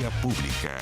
Vía Pública.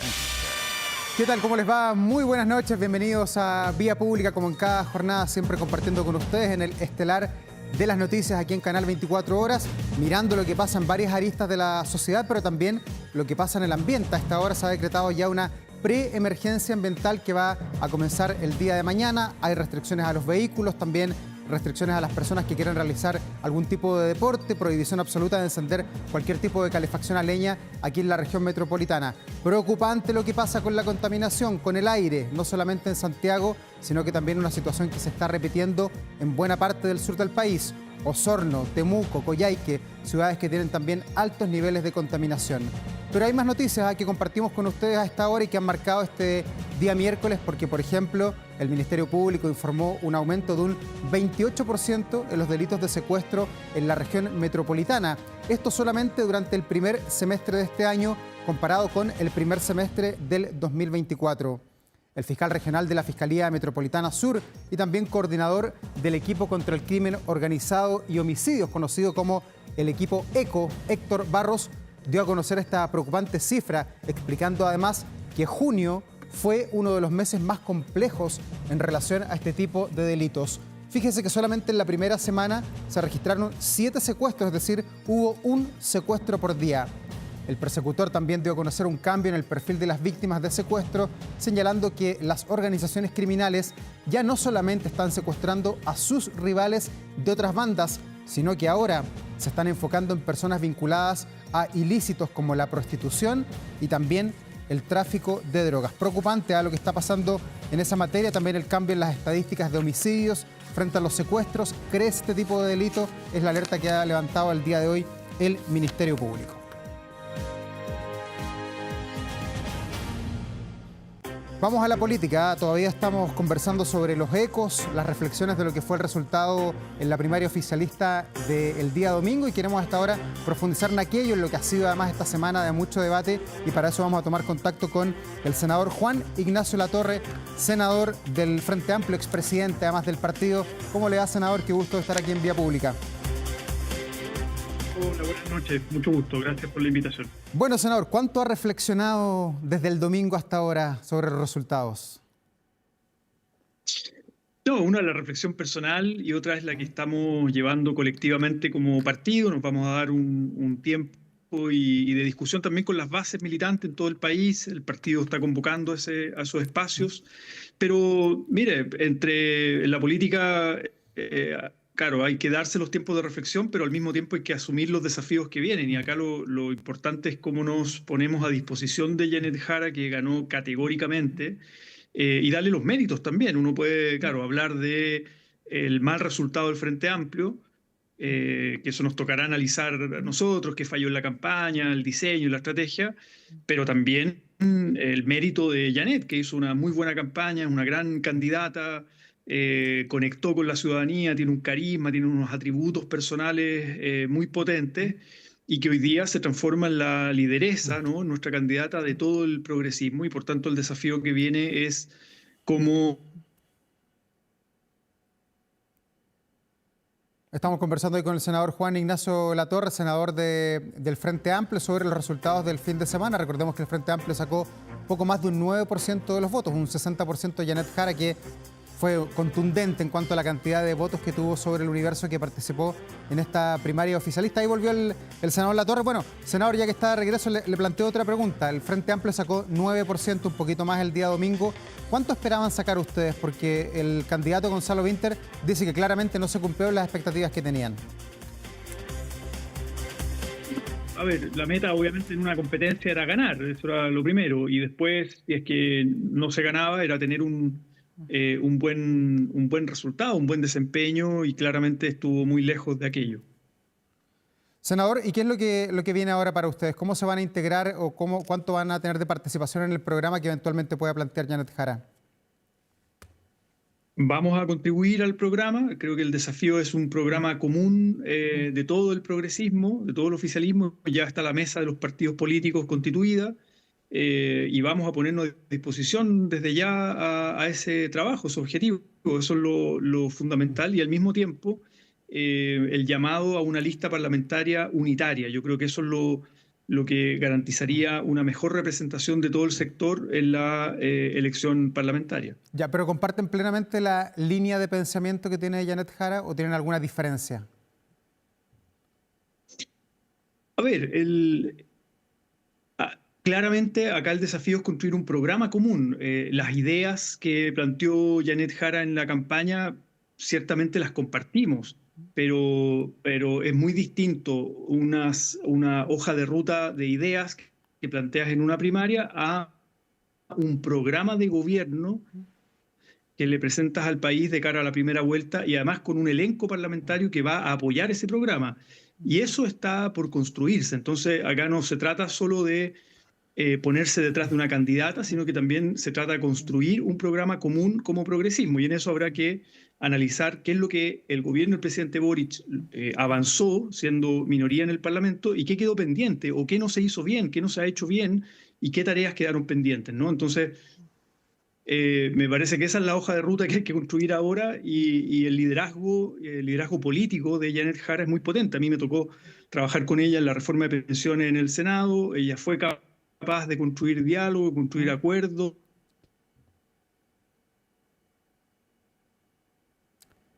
¿Qué tal? ¿Cómo les va? Muy buenas noches, bienvenidos a Vía Pública, como en cada jornada, siempre compartiendo con ustedes en el estelar de las noticias aquí en Canal 24 Horas, mirando lo que pasa en varias aristas de la sociedad, pero también lo que pasa en el ambiente. A esta hora se ha decretado ya una preemergencia ambiental que va a comenzar el día de mañana. Hay restricciones a los vehículos, también restricciones a las personas que quieran realizar algún tipo de deporte, prohibición absoluta de encender cualquier tipo de calefacción a leña aquí en la región metropolitana. Preocupante lo que pasa con la contaminación, con el aire, no solamente en Santiago, sino que también una situación que se está repitiendo en buena parte del sur del país. Osorno, Temuco, Coyhaique, ciudades que tienen también altos niveles de contaminación. Pero hay más noticias que compartimos con ustedes a esta hora y que han marcado este día miércoles porque, por ejemplo, el Ministerio Público informó un aumento de un 28% en los delitos de secuestro en la región metropolitana. Esto solamente durante el primer semestre de este año comparado con el primer semestre del 2024. El fiscal regional de la Fiscalía Metropolitana Sur y también coordinador del equipo contra el crimen organizado y homicidios, conocido como el equipo ECO, Héctor Barros, dio a conocer esta preocupante cifra, explicando además que junio fue uno de los meses más complejos en relación a este tipo de delitos. Fíjese que solamente en la primera semana se registraron 7 secuestros, es decir, hubo un secuestro por día. El persecutor también dio a conocer un cambio en el perfil de las víctimas de secuestro, señalando que las organizaciones criminales ya no solamente están secuestrando a sus rivales de otras bandas, sino que ahora se están enfocando en personas vinculadas a ilícitos como la prostitución y también el tráfico de drogas. Preocupante lo que está pasando en esa materia, también el cambio en las estadísticas de homicidios frente a los secuestros. Crece este tipo de delito, es la alerta que ha levantado el día de hoy el Ministerio Público. Vamos a la política. Todavía estamos conversando sobre los ecos, las reflexiones de lo que fue el resultado en la primaria oficialista del día domingo y queremos hasta ahora profundizar en aquello, en lo que ha sido además esta semana de mucho debate y para eso vamos a tomar contacto con el senador Juan Ignacio Latorre, senador del Frente Amplio, expresidente además del partido. ¿Cómo le va, senador? Qué gusto estar aquí en Vía Pública. Hola, buenas noches. Mucho gusto. Gracias por la invitación. Bueno, senador, ¿cuánto ha reflexionado desde el domingo hasta ahora sobre los resultados? No, una es la reflexión personal y otra es la que estamos llevando colectivamente como partido. Nos vamos a dar un tiempo y de discusión también con las bases militantes en todo el país. El partido está convocando a esos espacios. Pero, mire, en la política... Claro, hay que darse los tiempos de reflexión, pero al mismo tiempo hay que asumir los desafíos que vienen. Y acá lo importante es cómo nos ponemos a disposición de Janet Jara, que ganó categóricamente, y darle los méritos también. Uno puede, claro, hablar de el mal resultado del Frente Amplio, que eso nos tocará analizar a nosotros, que falló en la campaña, el diseño y la estrategia, pero también el mérito de Janet, que hizo una muy buena campaña, una gran candidata. Conectó con la ciudadanía, tiene un carisma, tiene unos atributos personales muy potentes y que hoy día se transforma en la lideresa, ¿no? Nuestra candidata de todo el progresismo y por tanto el desafío que viene es cómo... Estamos conversando hoy con el senador Juan Ignacio Latorre, senador del Frente Amplio, sobre los resultados del fin de semana. Recordemos que el Frente Amplio sacó poco más de un 9% de los votos, un 60% Janet Jara, que fue contundente en cuanto a la cantidad de votos que tuvo sobre el universo que participó en esta primaria oficialista. Ahí volvió el senador Latorre. Bueno, senador, ya que está de regreso, le planteo otra pregunta. El Frente Amplio sacó 9%, un poquito más el día domingo. ¿Cuánto esperaban sacar ustedes? Porque el candidato Gonzalo Vinter dice que claramente no se cumplieron las expectativas que tenían. A ver, la meta obviamente en una competencia era ganar, eso era lo primero. Y después, si es que no se ganaba, era tener un buen resultado, un buen desempeño y claramente estuvo muy lejos de aquello. Senador, ¿y qué es lo que viene ahora para ustedes? ¿Cómo se van a integrar o cuánto van a tener de participación en el programa que eventualmente pueda plantear Janet Jara? Vamos a contribuir al programa. Creo que el desafío es un programa común de todo el progresismo, de todo el oficialismo. Ya está la mesa de los partidos políticos constituida. Y vamos a ponernos a disposición desde ya a ese trabajo, su objetivo. Eso es lo fundamental y al mismo tiempo el llamado a una lista parlamentaria unitaria. Yo creo que eso es lo que garantizaría una mejor representación de todo el sector en la elección parlamentaria. Ya, pero ¿comparten plenamente la línea de pensamiento que tiene Janet Jara o tienen alguna diferencia? A ver, claramente acá el desafío es construir un programa común. Las ideas que planteó Janet Jara en la campaña ciertamente las compartimos, pero es muy distinto una hoja de ruta de ideas que planteas en una primaria a un programa de gobierno que le presentas al país de cara a la primera vuelta y además con un elenco parlamentario que va a apoyar ese programa. Y eso está por construirse. Entonces, acá no se trata solo de ponerse detrás de una candidata, sino que también se trata de construir un programa común como progresismo. Y en eso habrá que analizar qué es lo que el gobierno del presidente Boric avanzó siendo minoría en el Parlamento y qué quedó pendiente o qué no se hizo bien, qué no se ha hecho bien y qué tareas quedaron pendientes, ¿no? Entonces, me parece que esa es la hoja de ruta que hay que construir ahora y el liderazgo político de Janet Jara es muy potente. A mí me tocó trabajar con ella en la reforma de pensiones en el Senado. Ella fue capaz de construir diálogo, construir acuerdos.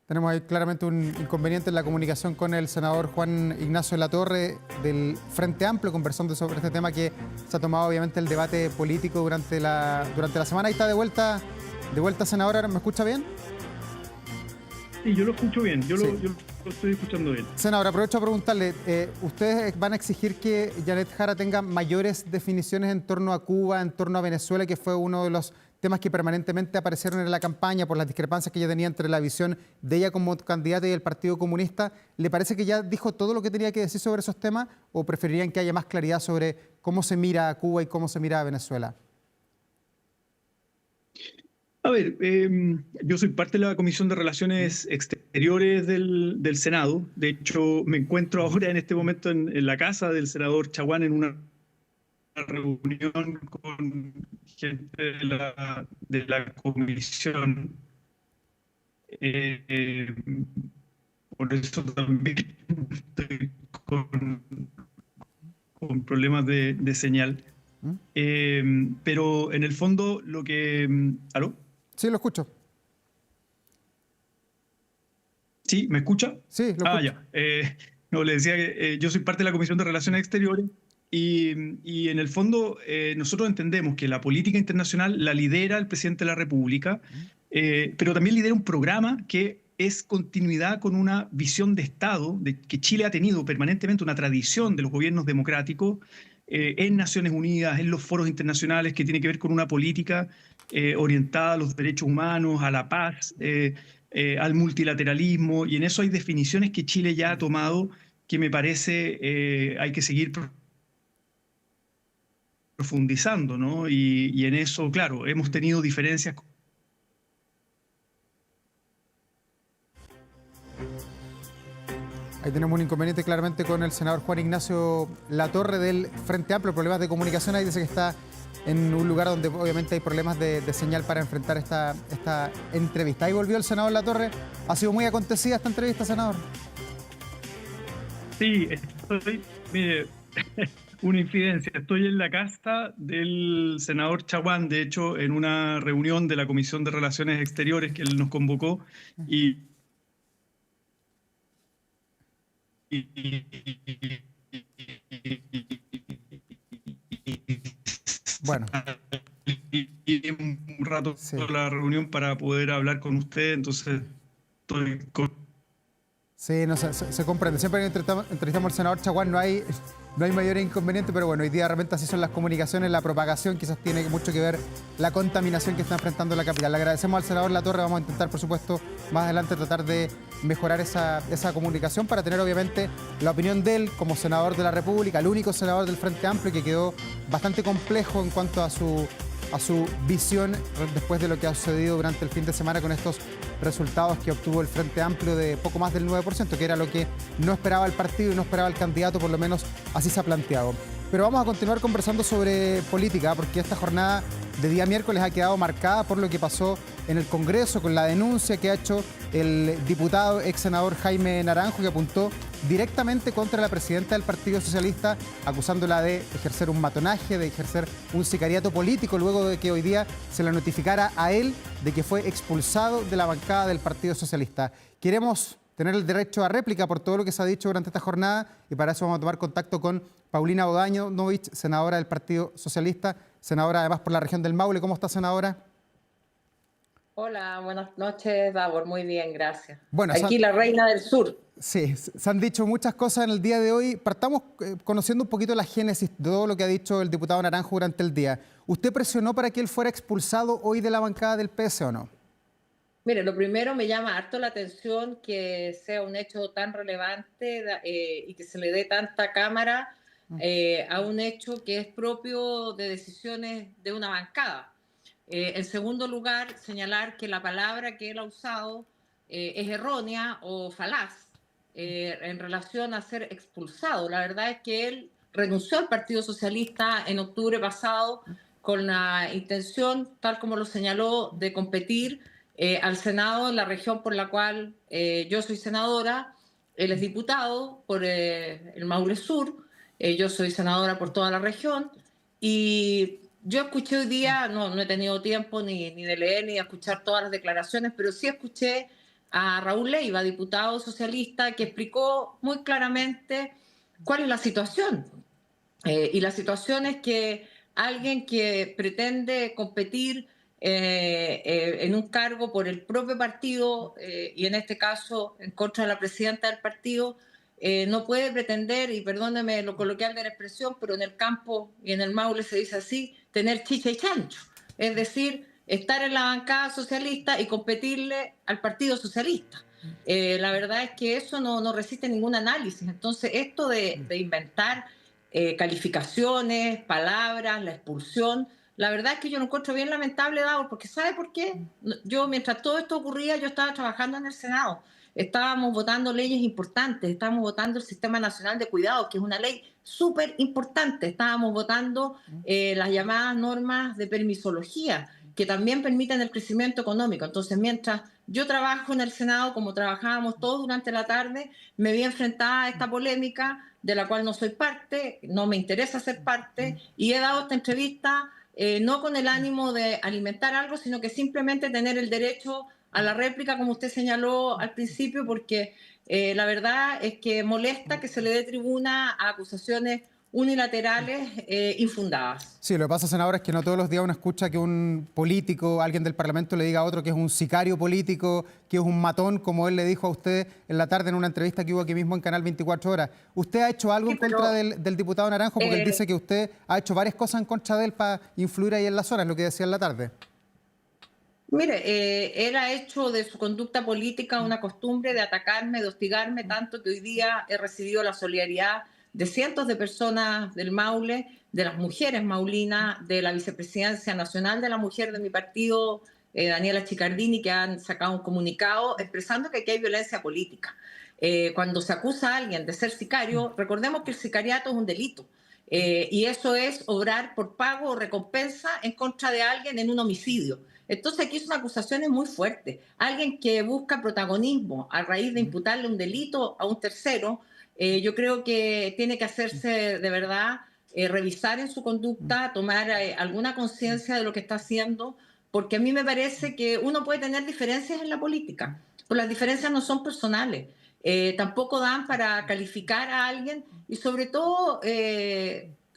Tenemos ahí claramente un inconveniente en la comunicación con el senador Juan Ignacio Latorre del Frente Amplio, conversando sobre este tema que se ha tomado obviamente el debate político durante la semana. Ahí está de vuelta, senadora, ¿me escucha bien? Sí, yo lo escucho bien, yo lo estoy escuchando bien. Senadora, aprovecho a preguntarle, ¿ustedes van a exigir que Janet Jara tenga mayores definiciones en torno a Cuba, en torno a Venezuela, que fue uno de los temas que permanentemente aparecieron en la campaña por las discrepancias que ella tenía entre la visión de ella como candidata y el Partido Comunista? ¿Le parece que ya dijo todo lo que tenía que decir sobre esos temas o preferirían que haya más claridad sobre cómo se mira a Cuba y cómo se mira a Venezuela? A ver, yo soy parte de la Comisión de Relaciones Exteriores del Senado. De hecho, me encuentro ahora en este momento en la casa del senador Chaguán en una reunión con gente de la comisión. Por eso también estoy con problemas de señal. Pero en el fondo lo que... ¿Aló? Sí, lo escucho. ¿Sí? ¿Me escucha? Sí, lo escucho. Ya. No, le decía que yo soy parte de la Comisión de Relaciones Exteriores y en el fondo nosotros entendemos que la política internacional la lidera el presidente de la República, pero también lidera un programa que es continuidad con una visión de Estado, de que Chile ha tenido permanentemente una tradición de los gobiernos democráticos en Naciones Unidas, en los foros internacionales, que tiene que ver con una política orientada a los derechos humanos, a la paz, al multilateralismo, y en eso hay definiciones que Chile ya ha tomado que me parece hay que seguir profundizando, ¿no? Y en eso, claro, hemos tenido diferencias. Ahí tenemos un inconveniente claramente con el senador Juan Ignacio Latorre del Frente Amplio, problemas de comunicación. Ahí dice que está en un lugar donde obviamente hay problemas de señal para enfrentar esta entrevista. Ahí volvió el senador Latorre. Ha sido muy acontecida esta entrevista, senador. Sí, mire, una infidencia. Estoy en la casa del senador Chaguán, de hecho, en una reunión de la Comisión de Relaciones Exteriores que él nos convocó Bueno. Y un rato la reunión para poder hablar con usted, entonces estoy con... Sí, no, se comprende. Siempre que entrevistamos al senador Chaguán no hay mayor inconveniente, pero bueno, hoy día realmente así son las comunicaciones, la propagación, quizás tiene mucho que ver la contaminación que está enfrentando la capital. Le agradecemos al senador Latorre, vamos a intentar, por supuesto, más adelante tratar de mejorar esa comunicación para tener obviamente la opinión de él como senador de la República, el único senador del Frente Amplio, que quedó bastante complejo en cuanto a su visión después de lo que ha sucedido durante el fin de semana con estos resultados que obtuvo el Frente Amplio de poco más del 9%, que era lo que no esperaba el partido y no esperaba el candidato, por lo menos así se ha planteado. Pero vamos a continuar conversando sobre política, porque esta jornada de día miércoles ha quedado marcada por lo que pasó en el Congreso con la denuncia que ha hecho el diputado ex senador Jaime Naranjo, que apuntó directamente contra la presidenta del Partido Socialista, acusándola de ejercer un matonaje, de ejercer un sicariato político, luego de que hoy día se le notificara a él de que fue expulsado de la bancada del Partido Socialista. Queremos tener el derecho a réplica por todo lo que se ha dicho durante esta jornada y para eso vamos a tomar contacto con Paulina Bodanovich, senadora del Partido Socialista, senadora además por la región del Maule. ¿Cómo está, senadora? Hola, buenas noches, Davor. Muy bien, gracias. Bueno, aquí la reina del sur. Sí, se han dicho muchas cosas en el día de hoy. Partamos conociendo un poquito la génesis de todo lo que ha dicho el diputado Naranjo durante el día. ¿Usted presionó para que él fuera expulsado hoy de la bancada del PS o no? Mire, lo primero, me llama harto la atención que sea un hecho tan relevante y que se le dé tanta cámara a un hecho que es propio de decisiones de una bancada. En segundo lugar, señalar que la palabra que él ha usado es errónea o falaz en relación a ser expulsado. La verdad es que él renunció al Partido Socialista en octubre pasado con la intención, tal como lo señaló, de competir al Senado en la región por la cual yo soy senadora. Él es diputado por el Maule Sur, yo soy senadora por toda la región y yo escuché hoy día, no he tenido tiempo ni de leer ni de escuchar todas las declaraciones, pero sí escuché a Raúl Leiva, diputado socialista, que explicó muy claramente cuál es la situación. Y la situación es que alguien que pretende competir en un cargo por el propio partido, y en este caso en contra de la presidenta del partido, no puede pretender, y perdóneme lo coloquial de la expresión, pero en el campo y en el Maule se dice así, tener chicha y chancho. Es decir, estar en la bancada socialista y competirle al Partido Socialista. La verdad es que eso no resiste ningún análisis. Entonces, esto de inventar calificaciones, palabras, la expulsión, la verdad es que yo lo encuentro bien lamentable, Davor, porque ¿sabe por qué? Yo, mientras todo esto ocurría, yo estaba trabajando en el Senado. Estábamos votando leyes importantes, estábamos votando el Sistema Nacional de Cuidados, que es una ley súper importante. Estábamos votando las llamadas normas de permisología, que también permiten el crecimiento económico. Entonces, mientras yo trabajo en el Senado, como trabajábamos todos durante la tarde, me vi enfrentada a esta polémica de la cual no soy parte, no me interesa ser parte, y he dado esta entrevista no con el ánimo de alimentar algo, sino que simplemente tener el derecho a la réplica, como usted señaló al principio, porque la verdad es que molesta que se le dé tribuna a acusaciones unilaterales infundadas. Sí, lo que pasa, senadora, es que no todos los días uno escucha que un político, alguien del Parlamento, le diga a otro que es un sicario político, que es un matón, como él le dijo a usted en la tarde en una entrevista que hubo aquí mismo en Canal 24 Horas. ¿Usted ha hecho algo en contra del diputado Naranjo? Porque él dice que usted ha hecho varias cosas en contra de él para influir ahí en la zona, es lo que decía en la tarde. Mire, él ha hecho de su conducta política una costumbre de atacarme, de hostigarme, tanto que hoy día he recibido la solidaridad de cientos de personas del Maule, de las mujeres maulinas, de la Vicepresidencia Nacional de la Mujer de mi partido, Daniela Chicardini, que han sacado un comunicado expresando que aquí hay violencia política. Cuando se acusa a alguien de ser sicario, recordemos que el sicariato es un delito. Y eso es obrar por pago o recompensa en contra de alguien en un homicidio. Entonces aquí son acusaciones muy fuertes. Alguien que busca protagonismo a raíz de imputarle un delito a un tercero, yo creo que tiene que hacerse de verdad, revisar en su conducta, tomar alguna conciencia de lo que está haciendo, porque a mí me parece que uno puede tener diferencias en la política, pero las diferencias no son personales. Tampoco dan para calificar a alguien y sobre todo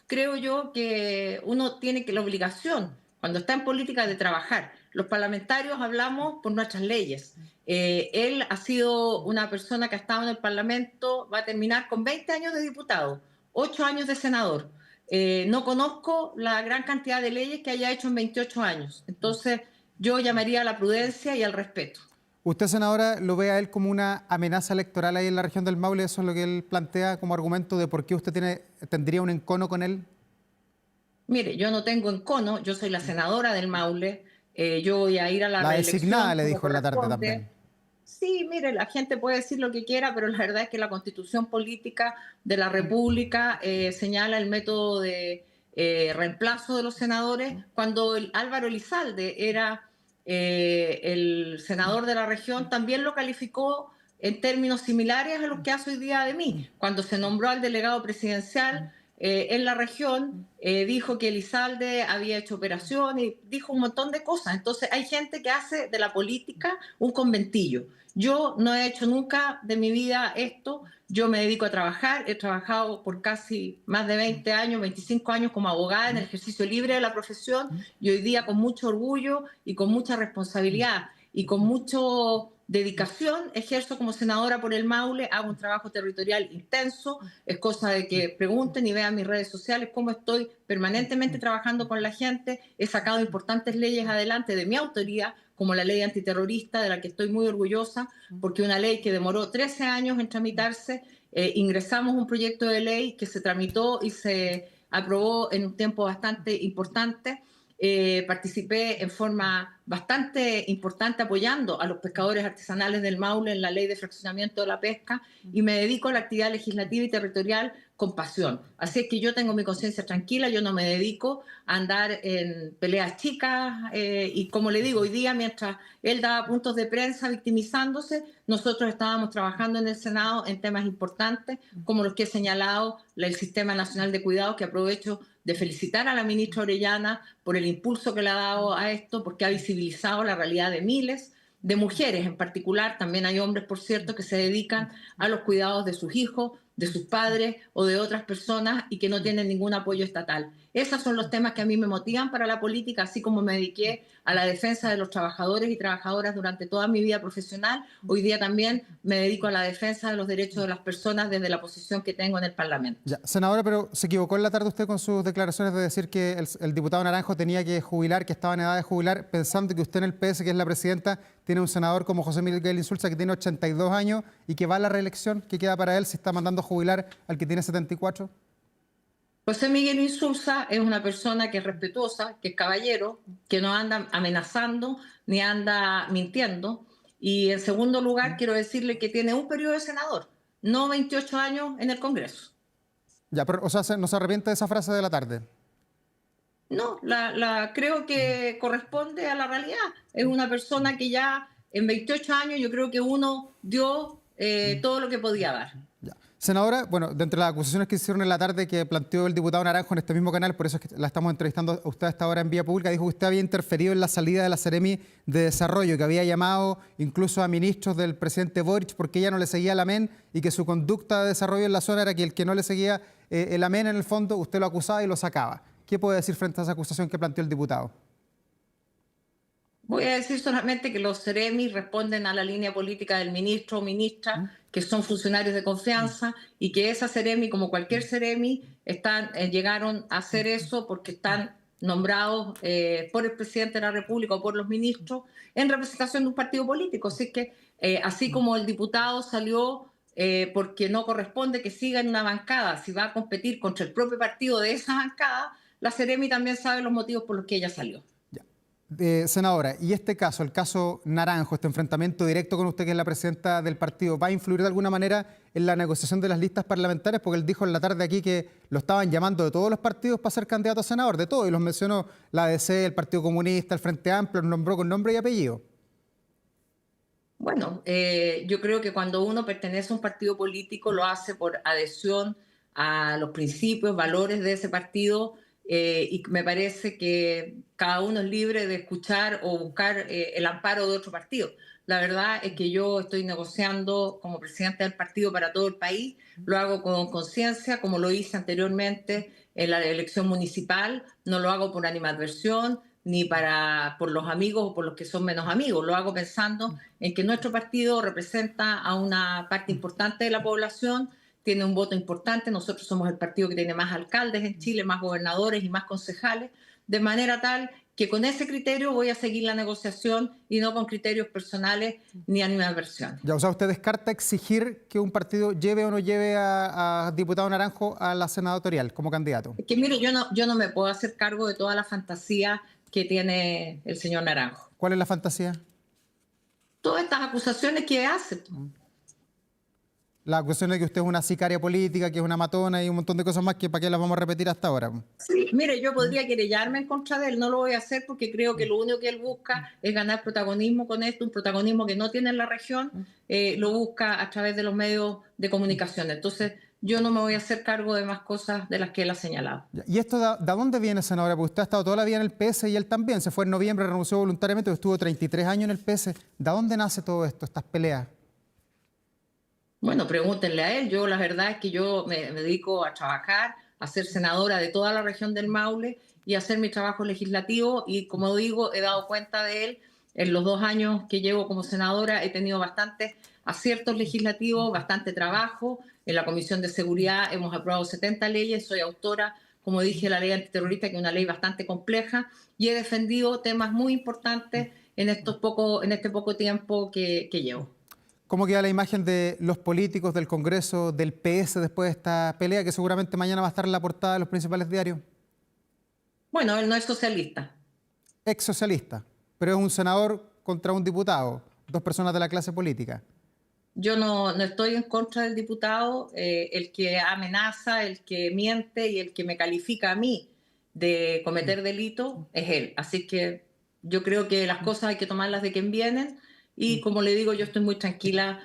creo yo que uno tiene la obligación, cuando está en política, de trabajar. Los parlamentarios hablamos por nuestras leyes. Él ha sido una persona que ha estado en el Parlamento, va a terminar con 20 años de diputado, 8 años de senador. No conozco la gran cantidad de leyes que haya hecho en 28 años. Entonces, yo llamaría a la prudencia y al respeto. ¿Usted, senadora, lo ve a él como una amenaza electoral ahí en la región del Maule? ¿Eso es lo que él plantea como argumento de por qué usted tendría un encono con él? Mire, yo no tengo encono, yo soy la senadora del Maule, yo voy a ir a la reelección. La designada, le dijo en la tarde también. Sí, mire, la gente puede decir lo que quiera, pero la verdad es que la Constitución Política de la República señala el método de reemplazo de los senadores. Cuando Álvaro Elizalde era el senador de la región, también lo calificó en términos similares a los que hace hoy día de mí. Cuando se nombró al delegado presidencial en la región, dijo que Elizalde había hecho operaciones y dijo un montón de cosas. Entonces hay gente que hace de la política un conventillo. Yo no he hecho nunca de mi vida esto. Yo me dedico a trabajar. He trabajado por casi más de 20 años, 25 años como abogada en el ejercicio libre de la profesión, y hoy día con mucho orgullo y con mucha responsabilidad y con mucha dedicación ejerzo como senadora por el Maule. Hago un trabajo territorial intenso. Es cosa de que pregunten y vean mis redes sociales cómo estoy permanentemente trabajando con la gente. He sacado importantes leyes adelante de mi autoría, como la ley antiterrorista, de la que estoy muy orgullosa, porque una ley que demoró 13 años en tramitarse, ingresamos un proyecto de ley que se tramitó y se aprobó en un tiempo bastante importante. Participé en forma bastante importante apoyando a los pescadores artesanales del Maule en la ley de fraccionamiento de la pesca, y me dedico a la actividad legislativa y territorial con pasión. Así es que yo tengo mi conciencia tranquila, yo no me dedico a andar en peleas chicas, y como le digo, hoy día mientras él daba puntos de prensa victimizándose, nosotros estábamos trabajando en el Senado en temas importantes como los que he señalado, el Sistema Nacional de Cuidados, que aprovecho de felicitar a la ministra Orellana por el impulso que le ha dado a esto, porque ha visibilizado la realidad de miles de mujeres en particular. También hay hombres, por cierto, que se dedican a los cuidados de sus hijos, de sus padres o de otras personas y que no tienen ningún apoyo estatal. Esos son los temas que a mí me motivan para la política, así como me dediqué a la defensa de los trabajadores y trabajadoras durante toda mi vida profesional. Hoy día también me dedico a la defensa de los derechos de las personas desde la posición que tengo en el Parlamento. Ya, senadora, pero se equivocó en la tarde usted con sus declaraciones de decir que el diputado Naranjo tenía que jubilar, que estaba en edad de jubilar, pensando que usted en el PS, que es la presidenta, tiene un senador como José Miguel Insulza que tiene 82 años y que va a la reelección. ¿Qué queda para él si está mandando a jubilar al que tiene 74? José Miguel Insulza es una persona que es respetuosa, que es caballero, que no anda amenazando ni anda mintiendo. Y en segundo lugar, quiero decirle que tiene un periodo de senador, no 28 años en el Congreso. Ya, pero, o sea, ¿no se arrepiente de esa frase de la tarde? No, creo que corresponde a la realidad. Es una persona que ya en 28 años yo creo que uno dio todo lo que podía dar. Ya. Senadora, bueno, de entre las acusaciones que hicieron en la tarde que planteó el diputado Naranjo en este mismo canal, por eso es que la estamos entrevistando a usted a esta hora en vía pública, dijo que usted había interferido en la salida de la Seremi de Desarrollo, que había llamado incluso a ministros del presidente Boric porque ella no le seguía el amén y que su conducta de desarrollo en la zona era que el que no le seguía el amén en el fondo, usted lo acusaba y lo sacaba. ¿Qué puede decir frente a esa acusación que planteó el diputado? Voy a decir solamente que los Seremi responden a la línea política del ministro o ministra, que son funcionarios de confianza, y que esa Seremi, como cualquier Seremi, llegaron a hacer eso porque están nombrados por el presidente de la República o por los ministros en representación de un partido político. Así que, así como el diputado salió porque no corresponde que siga en una bancada, si va a competir contra el propio partido de esa bancada, la Seremi también sabe los motivos por los que ella salió. Senadora, y este caso, el caso Naranjo, este enfrentamiento directo con usted, que es la presidenta del partido, ¿va a influir de alguna manera en la negociación de las listas parlamentarias? Porque él dijo en la tarde aquí que lo estaban llamando de todos los partidos para ser candidato a senador, de todos, y los mencionó la ADC, el Partido Comunista, el Frente Amplio, los nombró con nombre y apellido. Bueno, yo creo que cuando uno pertenece a un partido político lo hace por adhesión a los principios, valores de ese partido, y me parece que cada uno es libre de escuchar o buscar el amparo de otro partido. La verdad es que yo estoy negociando como presidenta del partido para todo el país, lo hago con conciencia, como lo hice anteriormente en la elección municipal, no lo hago por animadversión, ni por los amigos o por los que son menos amigos. Lo hago pensando en que nuestro partido representa a una parte importante de la población, tiene un voto importante. Nosotros somos el partido que tiene más alcaldes en Chile, más gobernadores y más concejales, de manera tal que con ese criterio voy a seguir la negociación y no con criterios personales ni animadversiones. Ya, o sea, ¿usted descarta exigir que un partido lleve o no lleve a diputado Naranjo a la senatorial como candidato? Es que mire, yo no me puedo hacer cargo de toda la fantasía que tiene el señor Naranjo. ¿Cuál es la fantasía? Todas estas acusaciones que hace. La cuestión es que usted es una sicaria política, que es una matona y un montón de cosas más que para qué las vamos a repetir hasta ahora. Sí, mire, yo podría querellarme en contra de él, no lo voy a hacer porque creo que lo único que él busca es ganar protagonismo con esto, un protagonismo que no tiene en la región, lo busca a través de los medios de comunicación. Entonces, yo no me voy a hacer cargo de más cosas de las que él ha señalado. ¿Y esto de dónde viene, senadora? Porque usted ha estado toda la vida en el PS y él también. Se fue en noviembre, renunció voluntariamente, estuvo 33 años en el PS. ¿De dónde nace todo esto, estas peleas? Bueno, pregúntenle a él. Yo la verdad es que yo me dedico a trabajar, a ser senadora de toda la región del Maule y a hacer mi trabajo legislativo y como digo, he dado cuenta de él en los 2 años que llevo como senadora. He tenido bastantes aciertos legislativos, bastante trabajo. En la Comisión de Seguridad hemos aprobado 70 leyes, soy autora, como dije, de la ley antiterrorista, que es una ley bastante compleja, y he defendido temas muy importantes en este poco tiempo que llevo. ¿Cómo queda la imagen de los políticos del Congreso, del PS, después de esta pelea que seguramente mañana va a estar en la portada de los principales diarios? Bueno, él no es socialista. Ex socialista, pero es un senador contra un diputado, dos personas de la clase política. Yo no estoy en contra del diputado, el que amenaza, el que miente y el que me califica a mí de cometer delito es él. Así que yo creo que las cosas hay que tomarlas de quien vienen y como le digo, yo estoy muy tranquila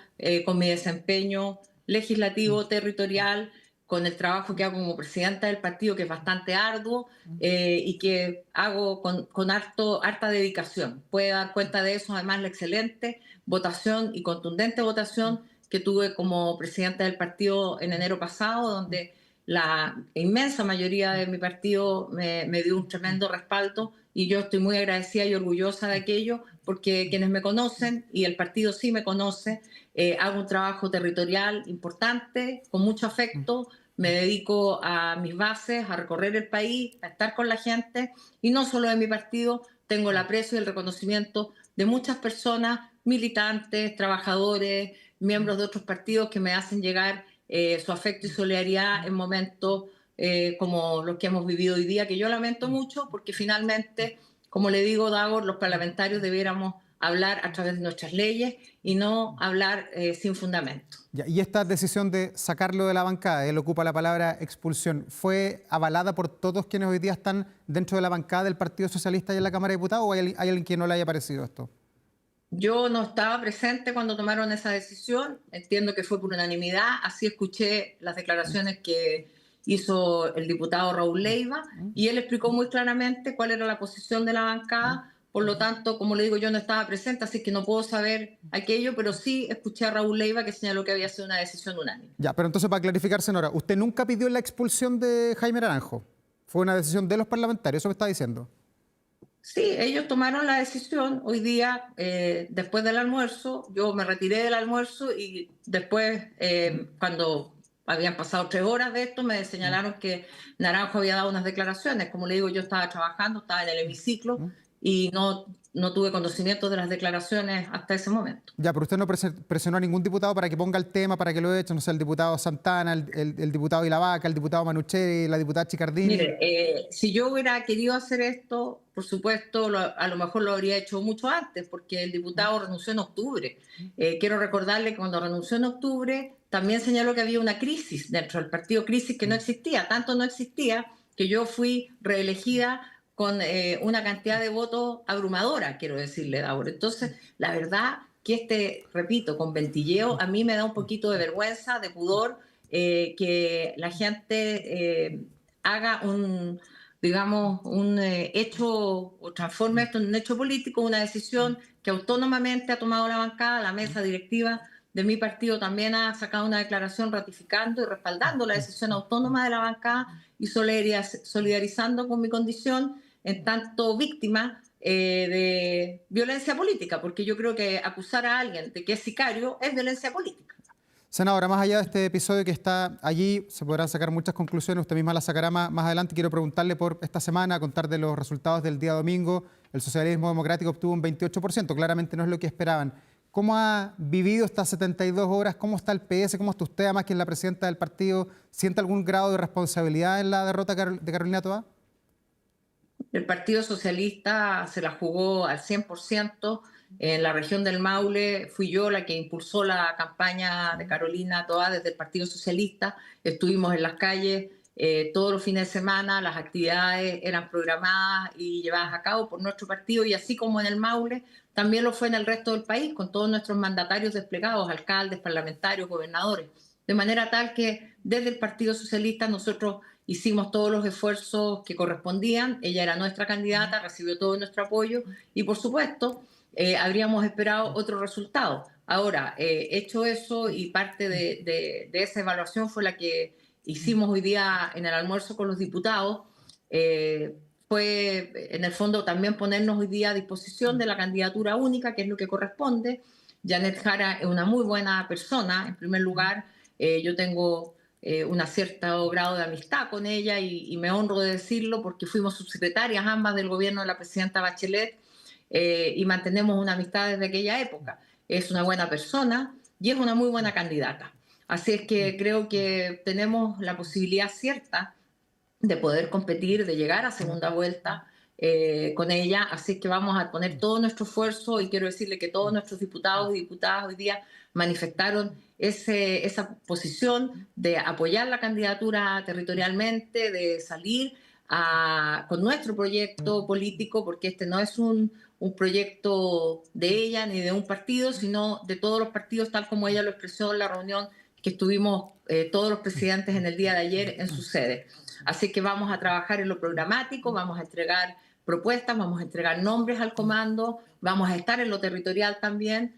con mi desempeño legislativo, territorial, con el trabajo que hago como presidenta del partido, que es bastante arduo y que hago con harta dedicación. Puede dar cuenta de eso, además, la excelente votación y contundente votación que tuve como presidenta del partido en enero pasado, donde la inmensa mayoría de mi partido me dio un tremendo respaldo y yo estoy muy agradecida y orgullosa de aquello porque quienes me conocen y el partido sí me conoce, hago un trabajo territorial importante, con mucho afecto, me dedico a mis bases, a recorrer el país, a estar con la gente y no solo de mi partido, tengo el aprecio y el reconocimiento de muchas personas, militantes, trabajadores, miembros de otros partidos que me hacen llegar su afecto y solidaridad en momentos como los que hemos vivido hoy día, que yo lamento mucho porque finalmente, como le digo, Davor, los parlamentarios debiéramos hablar a través de nuestras leyes y no hablar sin fundamento. Y esta decisión de sacarlo de la bancada, él ocupa la palabra expulsión, ¿fue avalada por todos quienes hoy día están dentro de la bancada del Partido Socialista y en la Cámara de Diputados o hay alguien que no le haya parecido esto? Yo no estaba presente cuando tomaron esa decisión, entiendo que fue por unanimidad, así escuché las declaraciones que hizo el diputado Raúl Leiva y él explicó muy claramente cuál era la posición de la bancada, por lo tanto, como le digo, yo no estaba presente, así que no puedo saber aquello, pero sí escuché a Raúl Leiva que señaló que había sido una decisión unánime. Ya, pero entonces para clarificar, senadora, usted nunca pidió la expulsión de Jaime Naranjo, fue una decisión de los parlamentarios, eso me está diciendo. Sí, ellos tomaron la decisión hoy día, después del almuerzo. Yo me retiré del almuerzo y después, cuando habían pasado 3 horas de esto, me señalaron que Naranjo había dado unas declaraciones. Como le digo, yo estaba trabajando, estaba en el hemiciclo y no tuve conocimiento de las declaraciones hasta ese momento. Ya, pero usted no presionó a ningún diputado para que ponga el tema, para que lo eche, no sé, el diputado Santana, el diputado Ilavaca, el diputado Manucheri, la diputada Chicardini. Mire, si yo hubiera querido hacer esto, por supuesto, a lo mejor lo habría hecho mucho antes, porque el diputado renunció en octubre. Quiero recordarle que cuando renunció en octubre, también señaló que había una crisis dentro del partido, crisis que no existía, tanto no existía que yo fui reelegida con una cantidad de votos abrumadora, quiero decirle, Daur. Entonces, la verdad que repito, con ventilleo, a mí me da un poquito de vergüenza, de pudor, que la gente haga un hecho o transforme esto en un hecho político, una decisión que autónomamente ha tomado la bancada, la mesa directiva de mi partido también ha sacado una declaración ratificando y respaldando la decisión autónoma de la bancada y solidarizando con mi condición en tanto víctima de violencia política, porque yo creo que acusar a alguien de que es sicario es violencia política. Senadora, más allá de este episodio que está allí, se podrán sacar muchas conclusiones, usted misma las sacará más adelante. Quiero preguntarle por esta semana, contar de los resultados del día domingo. El socialismo democrático obtuvo un 28%, claramente no es lo que esperaban. ¿Cómo ha vivido estas 72 horas? ¿Cómo está el PS? ¿Cómo está usted, además que es la presidenta del partido? ¿Siente algún grado de responsabilidad en la derrota de Carolina Toá? El Partido Socialista se la jugó al 100%. En la región del Maule fui yo la que impulsó la campaña de Carolina Toá desde el Partido Socialista. Estuvimos en las calles todos los fines de semana, las actividades eran programadas y llevadas a cabo por nuestro partido, y así como en el Maule, también lo fue en el resto del país, con todos nuestros mandatarios desplegados, alcaldes, parlamentarios, gobernadores. De manera tal que desde el Partido Socialista nosotros hicimos todos los esfuerzos que correspondían. Ella era nuestra candidata, recibió todo nuestro apoyo y, por supuesto, habríamos esperado otro resultado. Ahora, hecho eso, y parte de esa evaluación fue la que hicimos hoy día en el almuerzo con los diputados, fue en el fondo también ponernos hoy día a disposición de la candidatura única, que es lo que corresponde. Janet Jara es una muy buena persona, en primer lugar. Yo tengo un cierto grado de amistad con ella y me honro de decirlo porque fuimos subsecretarias ambas del gobierno de la presidenta Bachelet, y mantenemos una amistad desde aquella época. Es una buena persona y es una muy buena candidata. Así es que creo que tenemos la posibilidad cierta de poder competir, de llegar a segunda vuelta con ella. Así es que vamos a poner todo nuestro esfuerzo, y quiero decirle que todos nuestros diputados y diputadas hoy día manifestaron esa posición de apoyar la candidatura territorialmente, de salir con nuestro proyecto político, porque este no es un proyecto de ella ni de un partido, sino de todos los partidos, tal como ella lo expresó en la reunión que estuvimos todos los presidentes en el día de ayer en su sede. Así que vamos a trabajar en lo programático, vamos a entregar propuestas, vamos a entregar nombres al comando, vamos a estar en lo territorial también,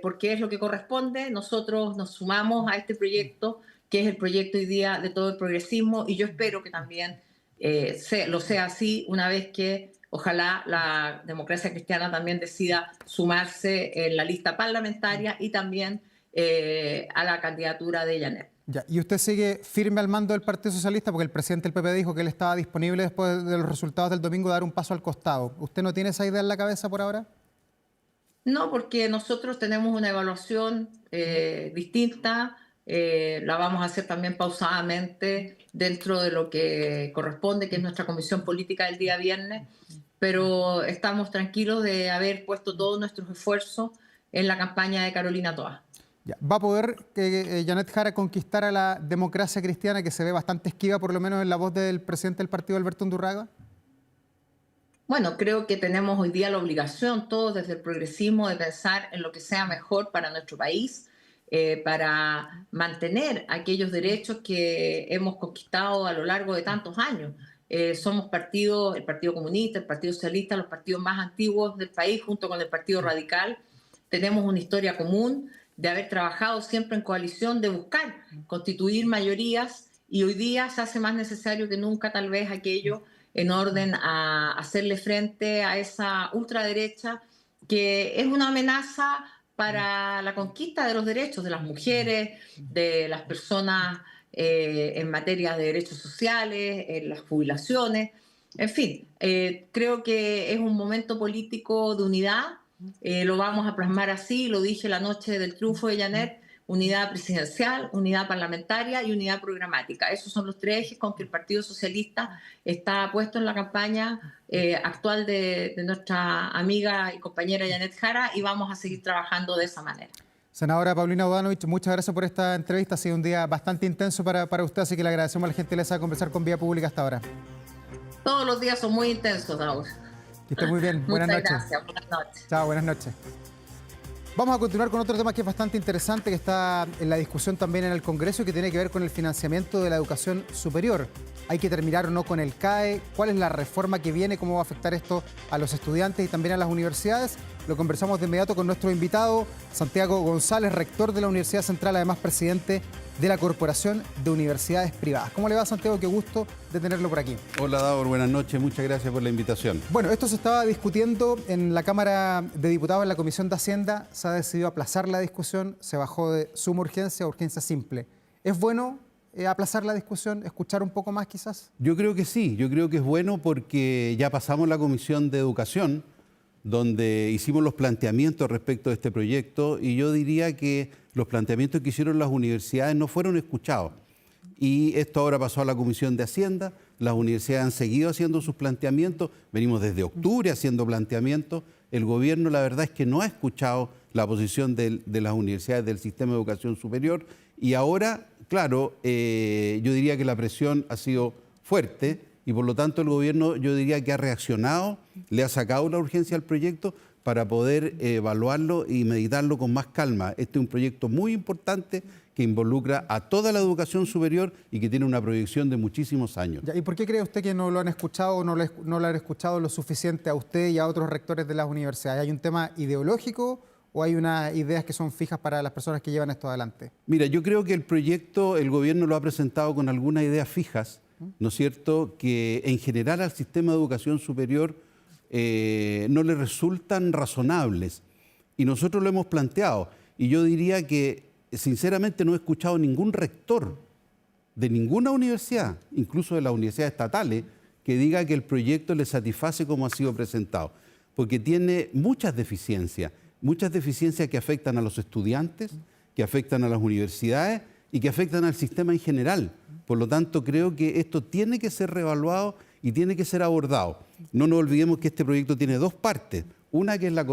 porque es lo que corresponde. Nosotros nos sumamos a este proyecto, que es el proyecto hoy día de todo el progresismo, y yo espero que también lo sea así una vez que ojalá la democracia cristiana también decida sumarse en la lista parlamentaria y también a la candidatura de Janet. Ya. ¿Y usted sigue firme al mando del Partido Socialista? Porque el presidente del PP dijo que él estaba disponible después de los resultados del domingo a dar un paso al costado. ¿Usted no tiene esa idea en la cabeza por ahora? No, porque nosotros tenemos una evaluación distinta. La vamos a hacer también pausadamente dentro de lo que corresponde, que es nuestra comisión política del día viernes, pero estamos tranquilos de haber puesto todos nuestros esfuerzos en la campaña de Carolina Toá. ¿Va a poder Janet Jara conquistar a la democracia cristiana, que se ve bastante esquiva, por lo menos en la voz del presidente del partido, Alberto Undurraga? Bueno, creo que tenemos hoy día la obligación, todos desde el progresismo, de pensar en lo que sea mejor para nuestro país, para mantener aquellos derechos que hemos conquistado a lo largo de tantos años. Somos partidos, el Partido Comunista, el Partido Socialista, los partidos más antiguos del país, junto con el Partido Radical. Tenemos una historia común de haber trabajado siempre en coalición, de buscar constituir mayorías, y hoy día se hace más necesario que nunca tal vez aquello en orden a hacerle frente a esa ultraderecha que es una amenaza para la conquista de los derechos de las mujeres, de las personas en materia de derechos sociales, en las jubilaciones. En fin, creo que es un momento político de unidad. Lo vamos a plasmar así, lo dije la noche del triunfo de Janet: unidad presidencial, unidad parlamentaria y unidad programática. Esos son los tres ejes con que el Partido Socialista está puesto en la campaña actual de nuestra amiga y compañera Janet Jara, y vamos a seguir trabajando de esa manera. Senadora Paulina Bodanovich, muchas gracias por esta entrevista. Ha sido un día bastante intenso para usted, así que le agradecemos la gentileza de conversar con Vía Pública hasta ahora. Todos los días son muy intensos, Raúl. Que esté muy bien. Buenas noches. Gracias. Buenas noches. Chao, buenas noches. Vamos a continuar con otro tema que es bastante interesante, que está en la discusión también en el Congreso, y que tiene que ver con el financiamiento de la educación superior. ¿Hay que terminar o no con el CAE? ¿Cuál es la reforma que viene? ¿Cómo va a afectar esto a los estudiantes y también a las universidades? Lo conversamos de inmediato con nuestro invitado, Santiago González, rector de la Universidad Central, además presidente de la Corporación de Universidades Privadas. ¿Cómo le va, Santiago? Qué gusto de tenerlo por aquí. Hola, Davor, buenas noches, muchas gracias por la invitación. Bueno, esto se estaba discutiendo en la Cámara de Diputados, en la Comisión de Hacienda. Se ha decidido aplazar la discusión, se bajó de suma urgencia a urgencia simple. ¿Es bueno aplazar la discusión, escuchar un poco más quizás? Yo creo que sí, yo creo que es bueno porque ya pasamos la Comisión de Educación, donde hicimos los planteamientos respecto de este proyecto, y yo diría que los planteamientos que hicieron las universidades no fueron escuchados. Y esto ahora pasó a la Comisión de Hacienda, las universidades han seguido haciendo sus planteamientos, venimos desde octubre haciendo planteamientos, El gobierno, la verdad es que no ha escuchado la posición de las universidades del sistema de educación superior y ahora, claro, yo diría que la presión ha sido fuerte y por lo tanto el gobierno, yo diría que ha reaccionado, le ha sacado la urgencia al proyecto para poder evaluarlo y meditarlo con más calma. Este es un proyecto muy importante que involucra a toda la educación superior y que tiene una proyección de muchísimos años. ¿Y por qué cree usted que no lo han escuchado o no lo han escuchado lo suficiente a usted y a otros rectores de las universidades? ¿Hay un tema ideológico o hay unas ideas que son fijas para las personas que llevan esto adelante? Mira, yo creo que el proyecto, el gobierno lo ha presentado con algunas ideas fijas, ¿no es cierto?, que en general al sistema de educación superior no le resultan razonables. Y nosotros lo hemos planteado. Y yo diría que, sinceramente, no he escuchado ningún rector de ninguna universidad, incluso de las universidades estatales, que diga que el proyecto le satisface como ha sido presentado. Porque tiene muchas deficiencias que afectan a los estudiantes, que afectan a las universidades y que afectan al sistema en general. Por lo tanto, creo que esto tiene que ser reevaluado y tiene que ser abordado. No nos olvidemos que este proyecto tiene dos partes. Una que es la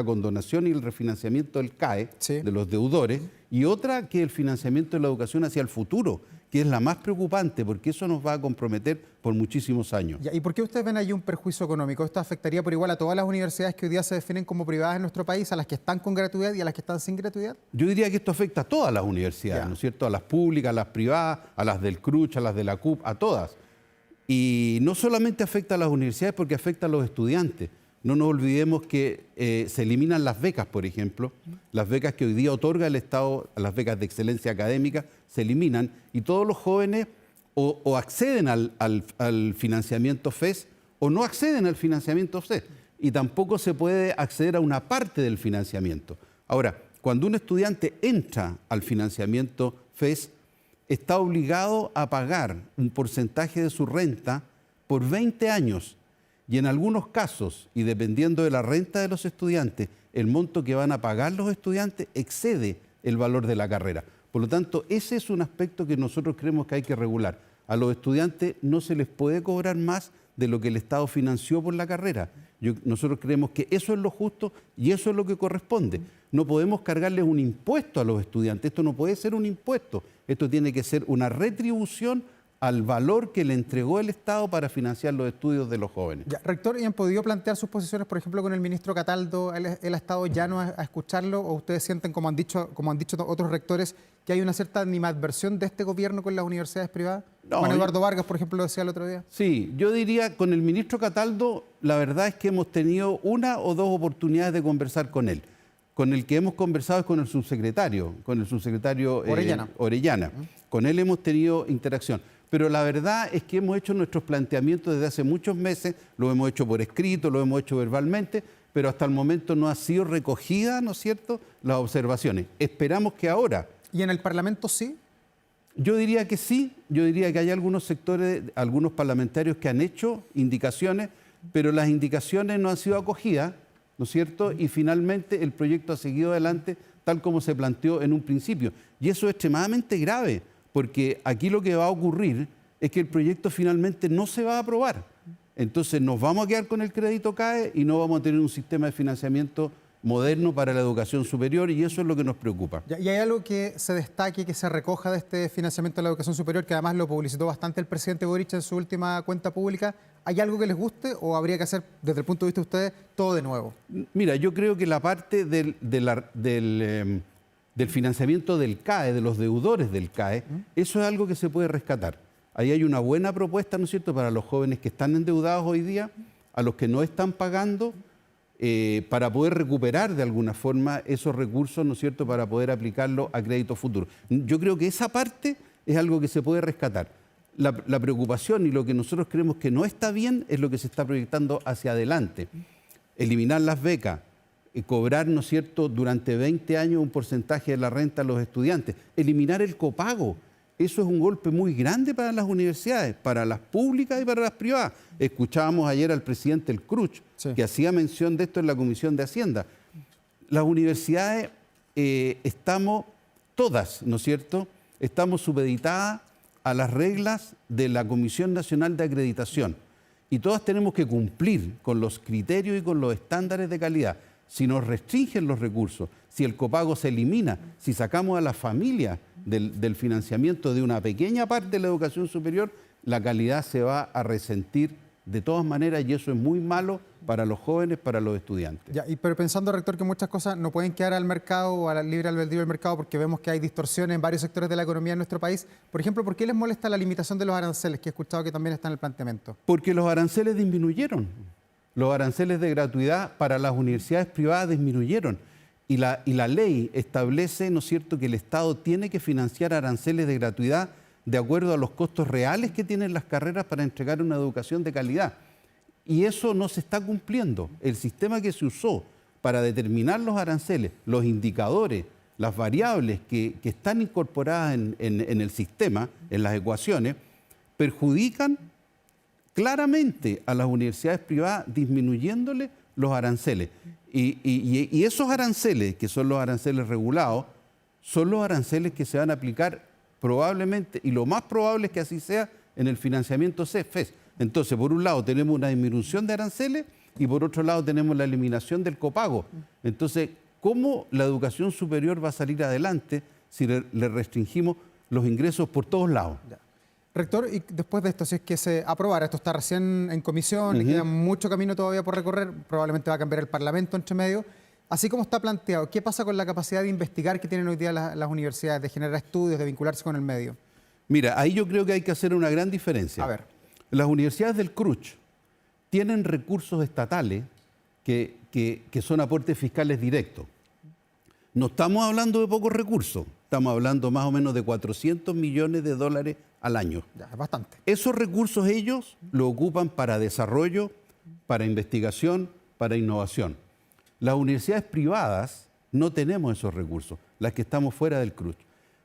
condonación y el refinanciamiento del CAE, sí, de los deudores, y otra que es el financiamiento de la educación hacia el futuro, que es la más preocupante, porque eso nos va a comprometer por muchísimos años. ¿Y por qué ustedes ven allí un perjuicio económico? ¿Esto afectaría por igual a todas las universidades que hoy día se definen como privadas en nuestro país, a las que están con gratuidad y a las que están sin gratuidad? Yo diría que esto afecta a todas las universidades, ¿no es cierto? A las públicas, a las privadas, a las del CRUCH, a las de la CUP, a todas. Y no solamente afecta a las universidades porque afecta a los estudiantes. No nos olvidemos que se eliminan las becas, por ejemplo. Las becas que hoy día otorga el Estado, las becas de excelencia académica, se eliminan y todos los jóvenes o acceden al financiamiento FES o no acceden al financiamiento FES. Y tampoco se puede acceder a una parte del financiamiento. Ahora, cuando un estudiante entra al financiamiento FES, está obligado a pagar un porcentaje de su renta por 20 años. Y en algunos casos, y dependiendo de la renta de los estudiantes, el monto que van a pagar los estudiantes excede el valor de la carrera. Por lo tanto, ese es un aspecto que nosotros creemos que hay que regular. A los estudiantes no se les puede cobrar más de lo que el Estado financió por la carrera. Nosotros creemos que eso es lo justo y eso es lo que corresponde. No podemos cargarles un impuesto a los estudiantes. Esto no puede ser un impuesto. Esto tiene que ser una retribución al valor que le entregó el Estado para financiar los estudios de los jóvenes. Ya, rector, ¿y han podido plantear sus posiciones, por ejemplo, con el ministro Cataldo? ¿Él ha estado llano a escucharlo? ¿O ustedes sienten, como han dicho otros rectores, que hay una cierta animadversión de este gobierno con las universidades privadas? No, Juan Eduardo Vargas, por ejemplo, lo decía el otro día. Sí, yo diría, con el ministro Cataldo, la verdad es que hemos tenido una o dos oportunidades de conversar con él. Con el que hemos conversado es con el subsecretario Orellana. Con él hemos tenido interacción. Pero la verdad es que hemos hecho nuestros planteamientos desde hace muchos meses, lo hemos hecho por escrito, lo hemos hecho verbalmente, pero hasta el momento no ha sido recogida, ¿no es cierto?, las observaciones. Esperamos que ahora... ¿Y en el Parlamento sí? Yo diría que sí, yo diría que hay algunos sectores, algunos parlamentarios que han hecho indicaciones, pero las indicaciones no han sido acogidas, ¿no es cierto?, y finalmente el proyecto ha seguido adelante tal como se planteó en un principio. Y eso es extremadamente grave, porque aquí lo que va a ocurrir es que el proyecto finalmente no se va a aprobar. Entonces nos vamos a quedar con el crédito CAE y no vamos a tener un sistema de financiamiento moderno para la educación superior y eso es lo que nos preocupa. ¿Y hay algo que se destaque, que se recoja de este financiamiento de la educación superior, que además lo publicitó bastante el presidente Boric en su última cuenta pública? ¿Hay algo que les guste o habría que hacer, desde el punto de vista de ustedes, todo de nuevo? Mira, yo creo que la parte del financiamiento del CAE, de los deudores del CAE, eso es algo que se puede rescatar. Ahí hay una buena propuesta, ¿no es cierto?, para los jóvenes que están endeudados hoy día, a los que no están pagando, para poder recuperar de alguna forma esos recursos, ¿no es cierto?, para poder aplicarlo a crédito futuro. Yo creo que esa parte es algo que se puede rescatar. La preocupación y lo que nosotros creemos que no está bien es lo que se está proyectando hacia adelante. Eliminar las becas, cobrar, ¿no es cierto?, durante 20 años un porcentaje de la renta a los estudiantes, eliminar el copago. Eso es un golpe muy grande para las universidades, para las públicas y para las privadas. Escuchábamos ayer al presidente del CRUCH, que hacía mención de esto en la Comisión de Hacienda. Las universidades estamos todas, ¿no es cierto?, estamos supeditadas a las reglas de la Comisión Nacional de Acreditación. y todas tenemos que cumplir con los criterios y con los estándares de calidad. Si nos restringen los recursos, si el copago se elimina, si sacamos a la familia del financiamiento de una pequeña parte de la educación superior, la calidad se va a resentir de todas maneras y eso es muy malo para los jóvenes, para los estudiantes. Ya, pero pensando, rector, que muchas cosas no pueden quedar al mercado o al libre albedrío del mercado porque vemos que hay distorsiones en varios sectores de la economía en nuestro país. Por ejemplo, ¿por qué les molesta la limitación de los aranceles, que he escuchado que también está en el planteamiento? Porque los aranceles disminuyeron. Los aranceles de gratuidad para las universidades privadas disminuyeron. Y la ley establece, ¿no es cierto?, que el Estado tiene que financiar aranceles de gratuidad de acuerdo a los costos reales que tienen las carreras para entregar una educación de calidad. Y eso no se está cumpliendo. El sistema que se usó para determinar los aranceles, los indicadores, las variables que están incorporadas en el sistema, en las ecuaciones, perjudican claramente a las universidades privadas disminuyéndole los aranceles. Y esos aranceles, que son los aranceles regulados, son los aranceles que se van a aplicar probablemente, y lo más probable es que así sea, en el financiamiento CEFES. Entonces, por un lado tenemos una disminución de aranceles y por otro lado tenemos la eliminación del copago. Entonces, ¿cómo la educación superior va a salir adelante si le restringimos los ingresos por todos lados? Ya. Rector, y después de esto, si es que se aprobara, esto está recién en comisión, le queda mucho camino todavía por recorrer, probablemente va a cambiar el Parlamento entre medio. Así como está planteado, ¿qué pasa con la capacidad de investigar que tienen hoy día las universidades, de generar estudios, de vincularse con el medio? Mira, ahí yo creo que hay que hacer una gran diferencia. A ver. Las universidades del CRUCH tienen recursos estatales que son aportes fiscales directos. No estamos hablando de pocos recursos, estamos hablando más o menos de 400 millones de dólares al año. Ya, es bastante. Esos recursos ellos lo ocupan para desarrollo, para investigación, para innovación. Las universidades privadas no tenemos esos recursos, las que estamos fuera del CRUCH.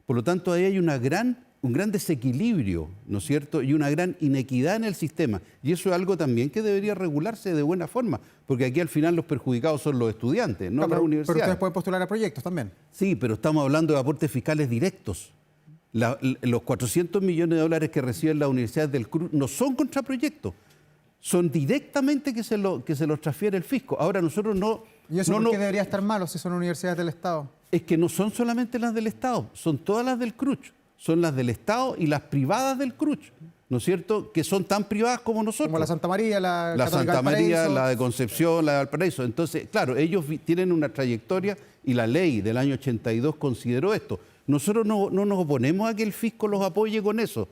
Por lo tanto, ahí hay un gran desequilibrio, ¿no es cierto?, y una gran inequidad en el sistema. Y eso es algo también que debería regularse de buena forma, porque aquí al final los perjudicados son los estudiantes, no las universidades. Pero ustedes pueden postular a proyectos también. Sí, pero estamos hablando de aportes fiscales directos. Los 400 millones de dólares que reciben las universidades del CRUCH no son contra proyectos, son directamente que se los transfiere el fisco. Ahora nosotros no... ¿Y eso por qué debería estar malo si son universidades del Estado? Es que no son solamente las del Estado, son todas las del CRUCH. Son las del Estado y las privadas del CRUCH, ¿no es cierto?, que son tan privadas como nosotros. Como la Santa María, la Santa María, la de Concepción, la de Valparaíso. Entonces, claro, ellos tienen una trayectoria y la ley del año 82 consideró esto. Nosotros no nos oponemos a que el fisco los apoye con eso.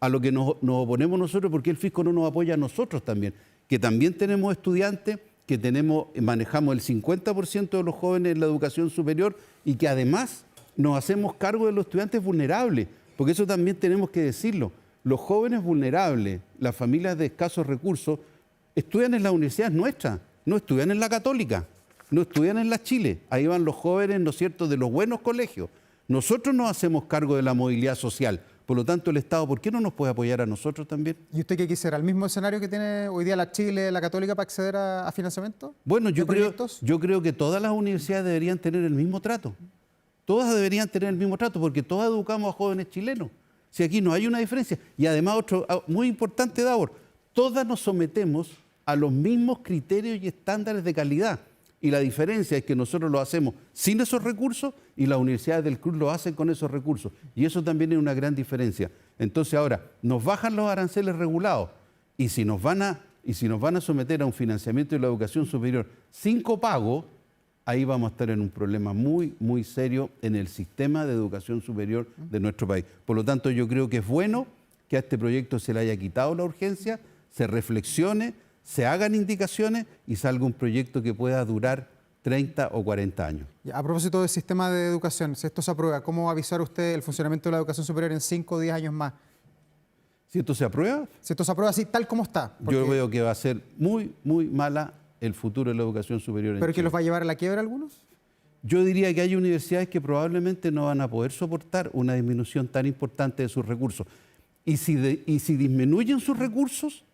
A lo que nos oponemos nosotros, porque el fisco no nos apoya a nosotros también, que también tenemos estudiantes, que manejamos el 50% de los jóvenes en la educación superior y que además nos hacemos cargo de los estudiantes vulnerables, porque eso también tenemos que decirlo. Los jóvenes vulnerables, las familias de escasos recursos, estudian en las universidades nuestras, no estudian en la Católica, no estudian en la Chile. Ahí van los jóvenes, ¿no es cierto?, de los buenos colegios. Nosotros nos hacemos cargo de la movilidad social. Por lo tanto, el Estado, ¿por qué no nos puede apoyar a nosotros también? ¿Y usted qué quisiera? ¿El mismo escenario que tiene hoy día la Chile, la Católica, para acceder a financiamiento? Bueno, yo creo que todas las universidades deberían tener el mismo trato. Todas deberían tener el mismo trato porque todas educamos a jóvenes chilenos. Si aquí no hay una diferencia. Y además, otro muy importante, Davor, todas nos sometemos a los mismos criterios y estándares de calidad. Y la diferencia es que nosotros lo hacemos sin esos recursos y las universidades del CRUCH lo hacen con esos recursos. Y eso también es una gran diferencia. Entonces ahora, nos bajan los aranceles regulados y si nos van a someter a un financiamiento de la educación superior sin copago, ahí vamos a estar en un problema muy, muy serio en el sistema de educación superior de nuestro país. Por lo tanto, yo creo que es bueno que a este proyecto se le haya quitado la urgencia, se reflexione, se hagan indicaciones y salga un proyecto que pueda durar 30 o 40 años. A propósito del sistema de educación, si esto se aprueba, ¿cómo va a avisar usted el funcionamiento de la educación superior en 5 o 10 años más? ¿Si esto se aprueba? Si esto se aprueba así, tal como está. Yo veo que va a ser muy, muy mala el futuro de la educación superior en ¿Pero Chile. que los va a llevar a la quiebra algunos? Yo diría que hay universidades que probablemente no van a poder soportar una disminución tan importante de sus recursos. Y si disminuyen sus recursos,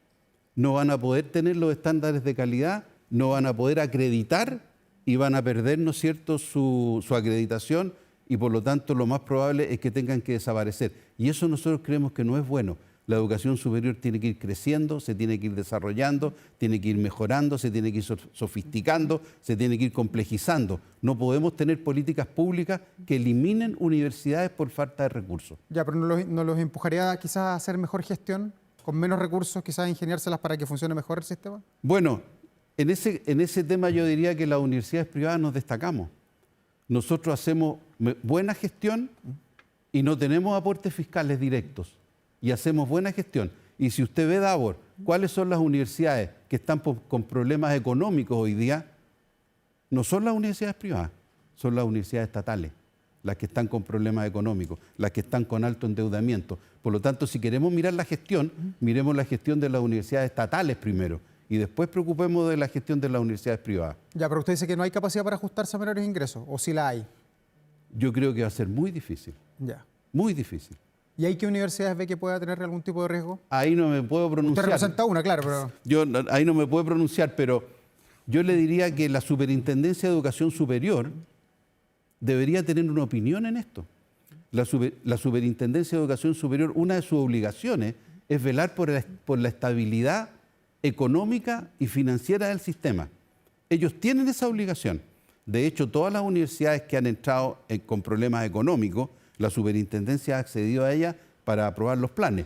no van a poder tener los estándares de calidad, no van a poder acreditar y van a perder, ¿no es cierto?, su acreditación y por lo tanto lo más probable es que tengan que desaparecer. Y eso nosotros creemos que no es bueno. La educación superior tiene que ir creciendo, se tiene que ir desarrollando, tiene que ir mejorando, se tiene que ir sofisticando, se tiene que ir complejizando. No podemos tener políticas públicas que eliminen universidades por falta de recursos. Ya, pero ¿no los empujaría quizás a hacer mejor gestión? Con menos recursos, quizás ingeniárselas para que funcione mejor el sistema. Bueno, en ese tema yo diría que las universidades privadas nos destacamos. Nosotros hacemos buena gestión y no tenemos aportes fiscales directos. Y hacemos buena gestión. Y si usted ve, Davor, cuáles son las universidades que están con problemas económicos hoy día, no son las universidades privadas, son las universidades estatales, las que están con problemas económicos, las que están con alto endeudamiento. Por lo tanto, si queremos mirar la gestión, miremos la gestión de las universidades estatales primero y después preocupemos de la gestión de las universidades privadas. Ya, pero usted dice que no hay capacidad para ajustarse a menores ingresos, ¿o sí la hay? Yo creo que va a ser muy difícil. Ya. Muy difícil. ¿Y hay qué universidades ve que pueda tener algún tipo de riesgo? Ahí no me puedo pronunciar. Usted representa una, claro, pero... Ahí no me puedo pronunciar, pero yo le diría que la Superintendencia de Educación Superior debería tener una opinión en esto. La Superintendencia de Educación Superior, una de sus obligaciones es velar por la estabilidad económica y financiera del sistema. Ellos tienen esa obligación. De hecho, todas las universidades que han entrado con problemas económicos, la superintendencia ha accedido a ella para aprobar los planes.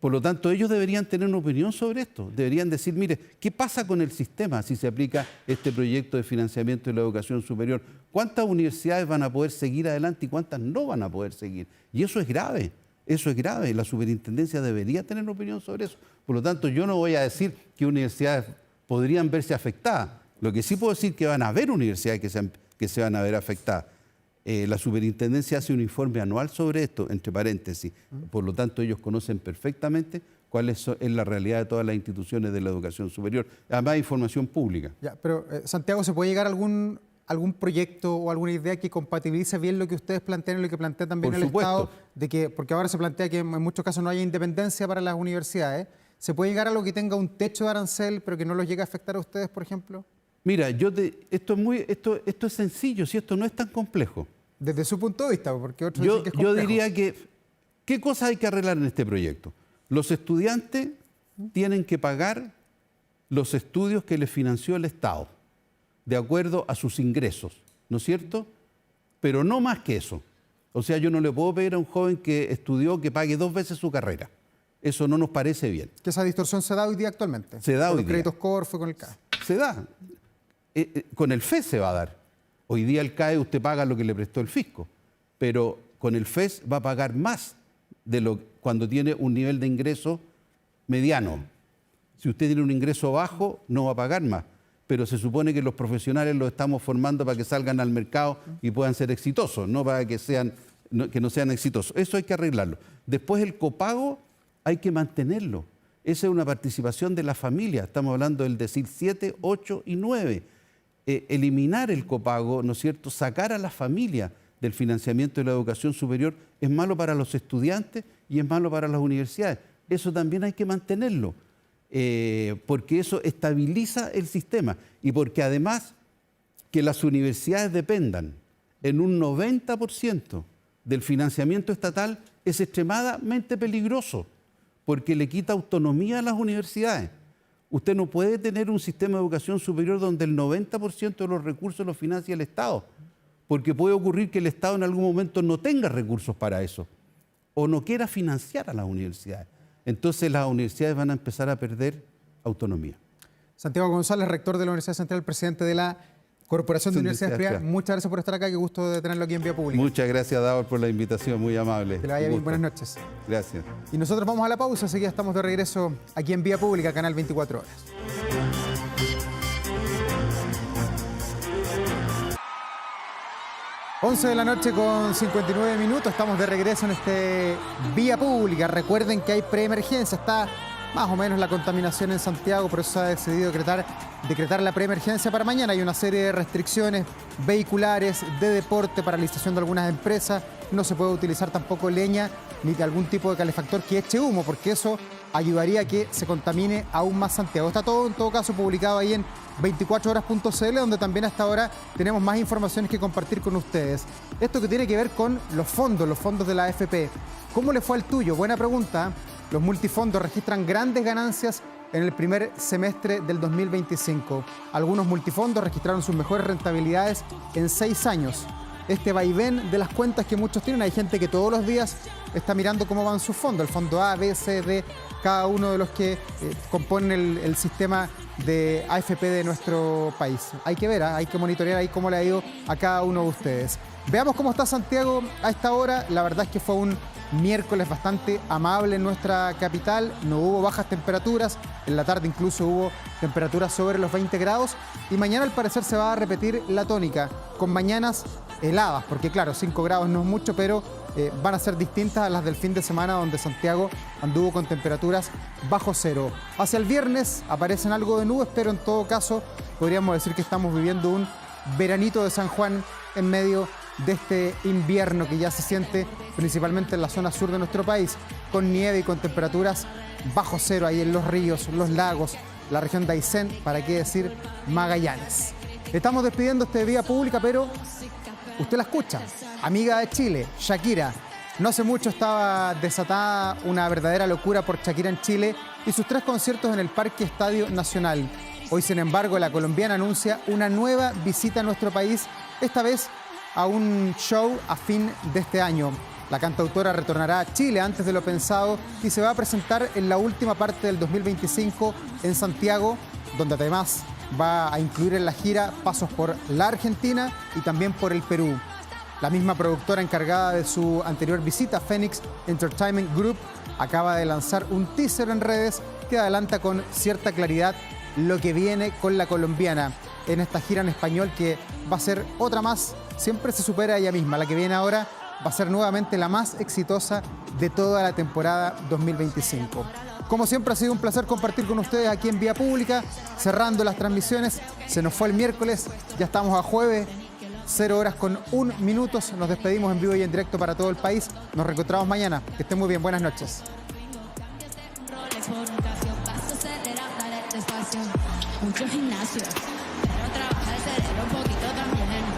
Por lo tanto, ellos deberían tener una opinión sobre esto. Deberían decir, mire, ¿qué pasa con el sistema si se aplica este proyecto de financiamiento de la educación superior? ¿Cuántas universidades van a poder seguir adelante y cuántas no van a poder seguir? Y eso es grave, eso es grave. La superintendencia debería tener una opinión sobre eso. Por lo tanto, yo no voy a decir que universidades podrían verse afectadas. Lo que sí puedo decir es que van a haber universidades que se van a ver afectadas. La superintendencia hace un informe anual sobre esto, entre paréntesis. Por lo tanto, ellos conocen perfectamente cuál es la realidad de todas las instituciones de la educación superior. Además, información pública. Ya, pero, Santiago, ¿se puede llegar a algún proyecto o alguna idea que compatibilice bien lo que ustedes plantean y lo que plantea también el Estado? Porque ahora se plantea que en muchos casos no haya independencia para las universidades. ¿Se puede llegar a algo que tenga un techo de arancel, pero que no los llegue a afectar a ustedes, por ejemplo? Mira, esto es sencillo, si esto no es tan complejo. Desde su punto de vista, porque otros dicen que es Yo complejo. diría que, ¿qué cosas hay que arreglar en este proyecto? Los estudiantes tienen que pagar los estudios que les financió el Estado, de acuerdo a sus ingresos, ¿no es cierto? Pero no más que eso. O sea, yo no le puedo pedir a un joven que estudió que pague 2 veces su carrera. Eso no nos parece bien. ¿Que esa distorsión se da hoy día actualmente? Se da hoy día. Con los créditos Corfo, con el CAE. Se da. Con el FES se va a dar. Hoy día el CAE usted paga lo que le prestó el fisco, pero con el FES va a pagar más de cuando tiene un nivel de ingreso mediano. Si usted tiene un ingreso bajo, no va a pagar más. Pero se supone que los profesionales los estamos formando para que salgan al mercado y puedan ser exitosos, no para que no sean exitosos. Eso hay que arreglarlo. Después el copago hay que mantenerlo. Esa es una participación de la familia. Estamos hablando del decil 7, 8 y 9. Eliminar el copago, ¿no es cierto?, sacar a la familia del financiamiento de la educación superior es malo para los estudiantes y es malo para las universidades. Eso también hay que mantenerlo, porque eso estabiliza el sistema y porque además que las universidades dependan en un 90% del financiamiento estatal es extremadamente peligroso, porque le quita autonomía a las universidades. Usted no puede tener un sistema de educación superior donde el 90% de los recursos los financia el Estado, porque puede ocurrir que el Estado en algún momento no tenga recursos para eso o no quiera financiar a las universidades. Entonces las universidades van a empezar a perder autonomía. Santiago González, rector de la Universidad Central, presidente de la Corporación de Universidades Privadas. Muchas gracias por estar acá, qué gusto de tenerlo aquí en Vía Pública. Muchas gracias, Davor, por la invitación, muy amable. Que le vaya bien, buenas noches. Gracias. Y nosotros vamos a la pausa, así que ya estamos de regreso aquí en Vía Pública, Canal 24 Horas. Once de la noche con 59 minutos, estamos de regreso en este Vía Pública. Recuerden que hay preemergencia, está más o menos la contaminación en Santiago, por eso se ha decidido decretar la preemergencia para mañana. Hay una serie de restricciones vehiculares, de deporte, paralización de algunas empresas. No se puede utilizar tampoco leña ni de algún tipo de calefactor que eche humo, porque eso ayudaría a que se contamine aún más Santiago. Está todo, en todo caso, publicado ahí en 24horas.cl, donde también hasta ahora tenemos más informaciones que compartir con ustedes. Esto que tiene que ver con los fondos de la AFP. ¿Cómo le fue al tuyo? Buena pregunta. los multifondos registran grandes ganancias en el primer semestre del 2025. Algunos multifondos registraron sus mejores rentabilidades en 6 años. Este vaivén de las cuentas que muchos tienen, hay gente que todos los días está mirando cómo van sus fondos, el fondo A, B, C, D, cada uno de los que componen el sistema de AFP de nuestro país. Hay que ver, hay que monitorear ahí cómo le ha ido a cada uno de ustedes. Veamos cómo está Santiago a esta hora. La verdad es que fue un miércoles bastante amable en nuestra capital, no hubo bajas temperaturas, en la tarde incluso hubo temperaturas sobre los 20 grados y mañana al parecer se va a repetir la tónica, con mañanas heladas, porque claro, 5 grados no es mucho, pero van a ser distintas a las del fin de semana donde Santiago anduvo con temperaturas bajo cero. Hacia el viernes aparecen algo de nubes, pero en todo caso podríamos decir que estamos viviendo un veranito de San Juan en medio de este invierno que ya se siente principalmente en la zona sur de nuestro país, con nieve y con temperaturas bajo cero ahí en los ríos, los lagos, la región de Aysén, para qué decir Magallanes. Estamos despidiendo este Vía Pública, pero usted la escucha, amiga de Chile, Shakira. No hace mucho estaba desatada una verdadera locura por Shakira en Chile y sus 3 conciertos en el Parque Estadio Nacional. Hoy, sin embargo, la colombiana anuncia una nueva visita a nuestro país, esta vez a un show a fin de este año. La cantautora retornará a Chile antes de lo pensado y se va a presentar en la última parte del 2025 en Santiago, donde además va a incluir en la gira pasos por la Argentina y también por el Perú. La misma productora encargada de su anterior visita, Phoenix Entertainment Group, acaba de lanzar un teaser en redes que adelanta con cierta claridad lo que viene con la colombiana en esta gira en español, que va a ser otra más, siempre se supera ella misma. La que viene ahora va a ser nuevamente la más exitosa de toda la temporada 2025. Como siempre ha sido un placer compartir con ustedes aquí en Vía Pública, cerrando las transmisiones. Se nos fue el miércoles, ya estamos a jueves, 0 horas con 1 minuto. Nos despedimos en vivo y en directo para todo el país. Nos reencontramos mañana. Que estén muy bien, buenas noches. Mucho gimnasio, pero trabaja el cerebro un poquito también.